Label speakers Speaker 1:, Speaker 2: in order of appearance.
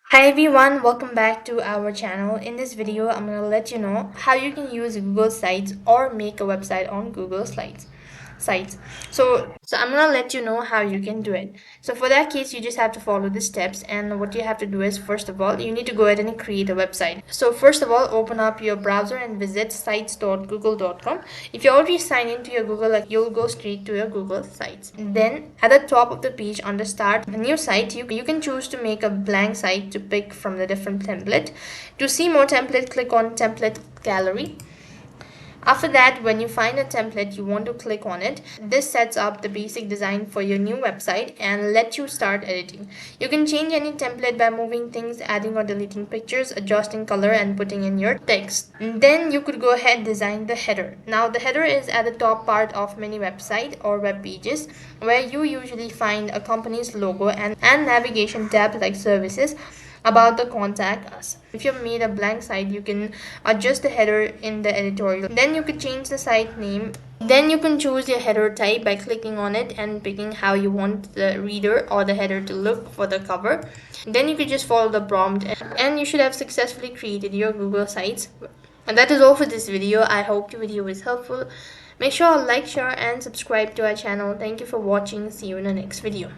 Speaker 1: Hi everyone, welcome back to our channel. In this video, I'm going to let you know how you can use Google Sites or make a website on Google Slides sites. So I'm gonna let you know how you can do it. So for that case, you just have to follow the steps, and what you have to do is, first of all, you need to go ahead and create a website. So first of all, open up your browser and visit sites.google.com. If you're already signed into your Google account, you'll go straight to your Google Sites. Then at the top of the page under start a new site, you can choose to make a blank site to pick from the different template. To see more template, click on template gallery. After that, when you find a template, you want to click on it. This sets up the basic design for your new website and let you start editing. You can change any template by moving things, adding or deleting pictures, adjusting color, and putting in your text. And then you could go ahead and design the header. Now the header is at the top part of many website or web pages, where you usually find a company's logo and navigation tab like services about the contact us. If you've made a blank site, you can adjust the header in the editorial. Then you could change the site name. Then you can choose your header type by clicking on it and picking how you want the reader or the header to look for the cover. Then you could just follow the prompt and you should have successfully created your Google Sites. And that is all for this video. I hope the video was helpful. Make sure to like, share and subscribe to our channel. Thank you for watching. See you in the next video.